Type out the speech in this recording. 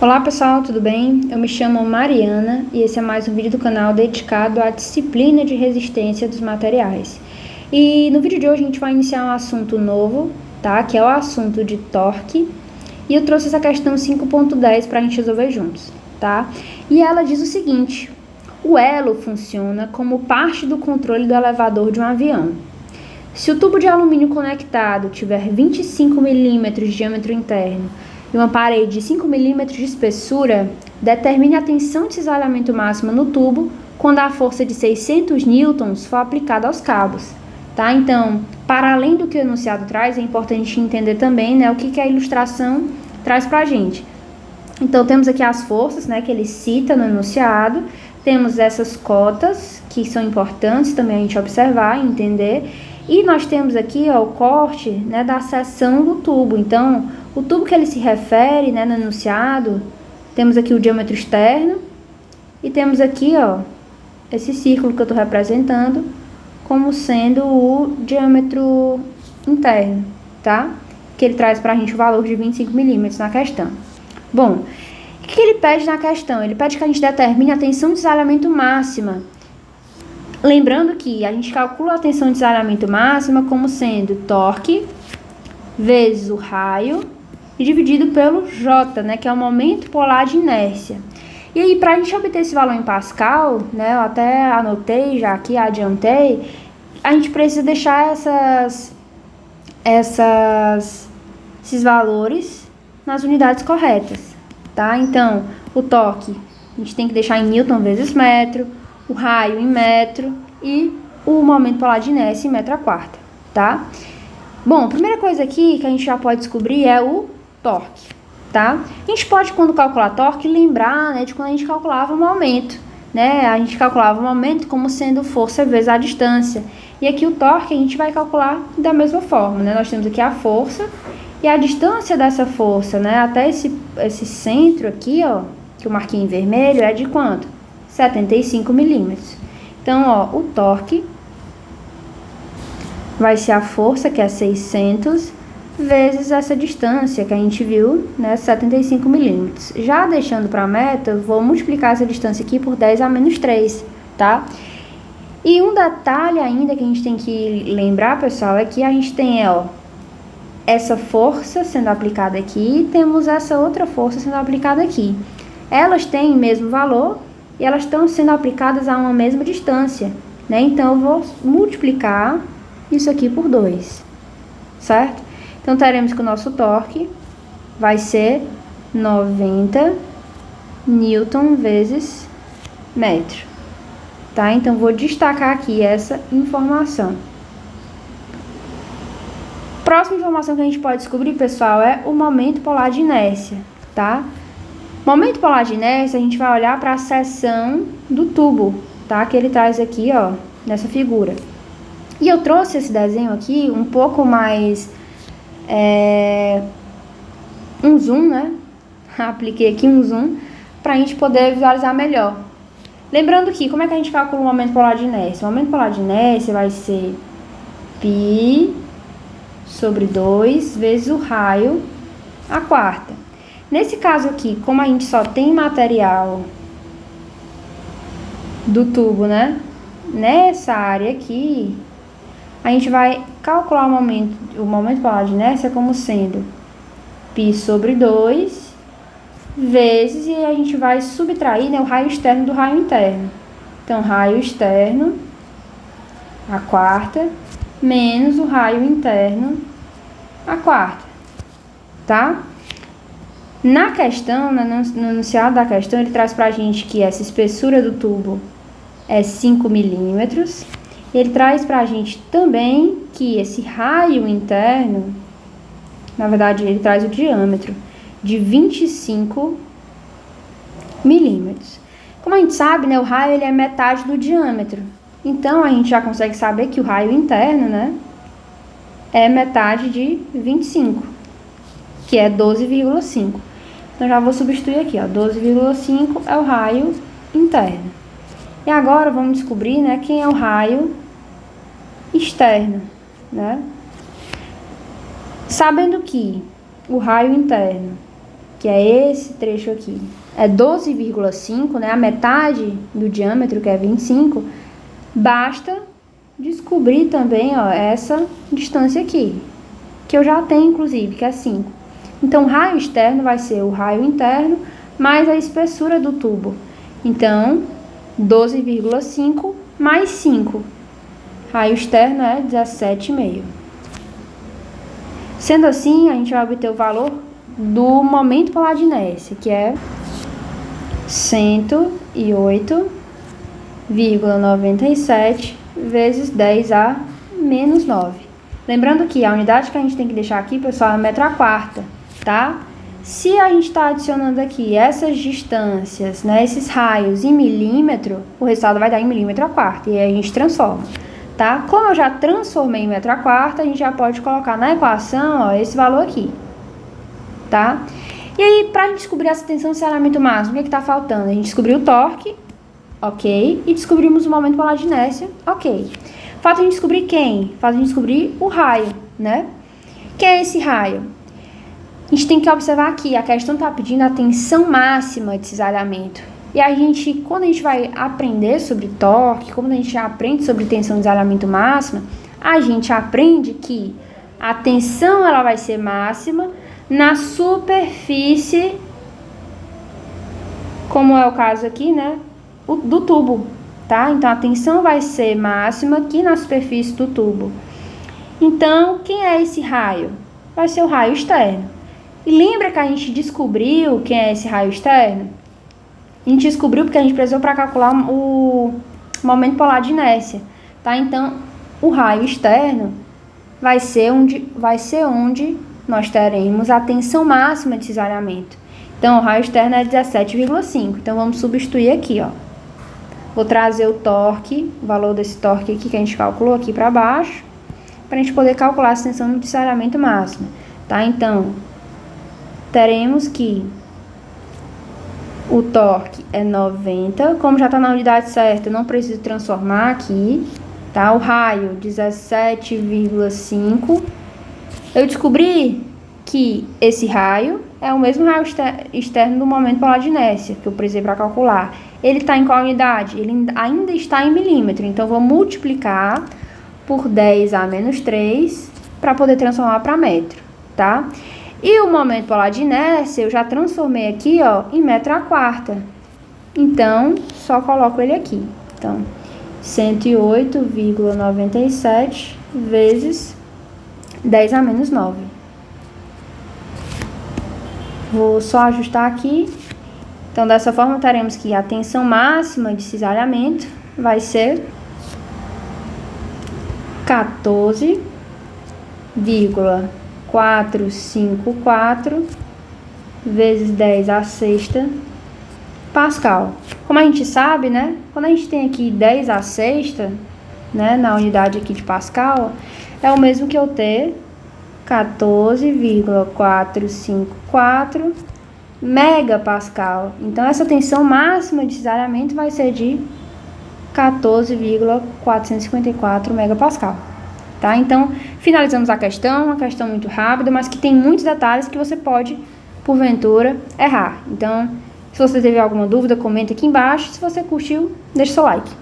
Olá pessoal, tudo bem? Eu me chamo Mariana e esse é mais um vídeo do canal dedicado à disciplina de resistência dos materiais. E no vídeo de hoje a gente vai iniciar um assunto novo, tá? Que é o assunto de torque. E eu trouxe essa questão 5.10 para a gente resolver juntos, tá? E ela diz o seguinte: o elo funciona como parte do controle do elevador de um avião. Se o tubo de alumínio conectado tiver 25 mm de diâmetro interno e uma parede de 5 mm de espessura, determine a tensão de cisalhamento máxima no tubo quando a força de 600 newtons for aplicada aos cabos. Tá? Então, para além do que o enunciado traz, é importante entender também, né, o que a ilustração traz para a gente. Então, temos aqui as forças, né, que ele cita no enunciado, temos essas cotas, que são importantes também a gente observar e entender, e nós temos aqui ó, o corte, né, da seção do tubo. Então, o tubo que ele se refere, né, no enunciado, temos aqui o diâmetro externo e temos aqui ó, esse círculo que eu estou representando como sendo o diâmetro interno, tá? Que ele traz para a gente o valor de 25 mm na questão. Bom, o que ele pede na questão? Ele pede que a gente determine a tensão de cisalhamento máxima. Lembrando que a gente calcula a tensão de cisalhamento máxima como sendo torque vezes o raio e dividido pelo J, né, que é o momento polar de inércia. E aí, para a gente obter esse valor em Pascal, né, eu até anotei já aqui, adiantei, a gente precisa deixar esses valores nas unidades corretas, tá? Então, o torque a gente tem que deixar em newton vezes metro, o raio em metro e o momento polar de inércia em metro a quarta, tá? Bom, a primeira coisa aqui que a gente já pode descobrir é o torque, tá? A gente pode, quando calcular torque, lembrar, né, de quando a gente calculava o momento, né? A gente calculava o momento como sendo força vezes a distância. E aqui o torque a gente vai calcular da mesma forma, né? Nós temos aqui a força e a distância dessa força, né, até esse centro aqui, ó, que eu marquei em vermelho, é de quanto? 75 milímetros. Então, ó, o torque vai ser a força, que é 600, vezes essa distância que a gente viu, né, 75 milímetros. Já deixando para a meta, eu vou multiplicar essa distância aqui por 10 a menos 3, tá? E um detalhe ainda que a gente tem que lembrar, pessoal, é que a gente tem, ó, essa força sendo aplicada aqui e temos essa outra força sendo aplicada aqui. Elas têm o mesmo valor e elas estão sendo aplicadas a uma mesma distância, né? Então, eu vou multiplicar isso aqui por 2, certo? Então, teremos que o nosso torque vai ser 90 newton vezes metro, tá? Então, vou destacar aqui essa informação. Próxima informação que a gente pode descobrir, pessoal, é o momento polar de inércia, tá? Momento polar de inércia, a gente vai olhar para a seção do tubo, tá? Que ele traz aqui, ó, nessa figura. E eu trouxe esse desenho aqui um pouco mais... um zoom, né? Apliquei aqui um zoom para a gente poder visualizar melhor. Lembrando que, como é que a gente calcula o momento polar de inércia? O momento polar de inércia vai ser π sobre 2 vezes o raio a quarta. Nesse caso aqui, como a gente só tem material do tubo, né? Nessa área aqui, a gente vai calcular o momento polar de inércia como sendo π sobre 2 vezes, e a gente vai subtrair, né, o raio externo do raio interno. Então, raio externo a quarta menos o raio interno a quarta, tá? Na questão, no enunciado da questão, ele traz pra gente que essa espessura do tubo é 5 milímetros. Ele traz pra gente também que esse raio interno, na verdade, ele traz o diâmetro de 25 milímetros. Como a gente sabe, né, o raio ele é metade do diâmetro. Então, a gente já consegue saber que o raio interno, né, é metade de 25, que é 12,5. Então, já vou substituir aqui, ó, 12,5 é o raio interno. E agora, vamos descobrir, né, quem é o raio externo, né? Sabendo que o raio interno que é esse trecho aqui, é 12,5, né, a metade do diâmetro, que é 25, basta descobrir também, ó, essa distância aqui, que eu já tenho, inclusive, que é 5. Então, o raio externo vai ser o raio interno mais a espessura do tubo. Então, 12,5 mais 5. Raio externo é 17,5. Sendo assim, a gente vai obter o valor do momento polar de inércia, que é 108,97 vezes 10 a menos 9. Lembrando que a unidade que a gente tem que deixar aqui, pessoal, é metro a quarta, tá? Se a gente está adicionando aqui essas distâncias, né, esses raios em milímetro, o resultado vai dar em milímetro a quarta, e aí a gente transforma, tá? Como eu já transformei em metro a quarta, a gente já pode colocar na equação, ó, esse valor aqui, tá? E aí, para a gente descobrir essa tensão de aceleramento máximo, o que está faltando? A gente descobriu o torque, ok, e descobrimos o momento polar de inércia, ok. Falta a gente descobrir quem? Falta a gente descobrir o raio, né? Quem é esse raio? A gente tem que observar aqui, a questão está pedindo a tensão máxima de cisalhamento. E a gente, quando a gente vai aprender sobre torque, quando a gente aprende sobre tensão de cisalhamento máxima, a gente aprende que a tensão ela vai ser máxima na superfície, como é o caso aqui, né, do tubo, tá? Então, a tensão vai ser máxima aqui na superfície do tubo. Então, quem é esse raio? Vai ser o raio externo. E lembra que a gente descobriu quem é esse raio externo? A gente descobriu porque a gente precisou para calcular o momento polar de inércia, tá? Então, o raio externo vai ser onde nós teremos a tensão máxima de cisalhamento. Então, o raio externo é 17,5. Então, vamos substituir aqui, ó. Vou trazer o torque, o valor desse torque aqui que a gente calculou aqui para baixo, para a gente poder calcular a tensão de cisalhamento máxima, tá? Então, teremos que o torque é 90, como já está na unidade certa, eu não preciso transformar aqui, tá? O raio, 17,5. Eu descobri que esse raio é o mesmo raio externo do momento polar de inércia, que eu precisei para calcular. Ele está em qual unidade? Ele ainda está em milímetro, então vou multiplicar por 10 a menos 3 para poder transformar para metro, tá? E o momento polar de inércia, eu já transformei aqui, ó, em metro a quarta. Então, só coloco ele aqui. Então, 108,97 vezes 10 a menos 9. Vou só ajustar aqui. Então, dessa forma, teremos que a tensão máxima de cisalhamento vai ser 14,454 vezes 10 a sexta Pascal. Como a gente sabe, né? Quando a gente tem aqui 10 a sexta, né, na unidade aqui de Pascal, é o mesmo que eu ter 14,454 megapascal. Então, essa tensão máxima de cisalhamento vai ser de 14,454 megapascal. Tá? Então, finalizamos a questão, uma questão muito rápida, mas que tem muitos detalhes que você pode, porventura, errar. Então, se você teve alguma dúvida, comenta aqui embaixo. Se você curtiu, deixa seu like.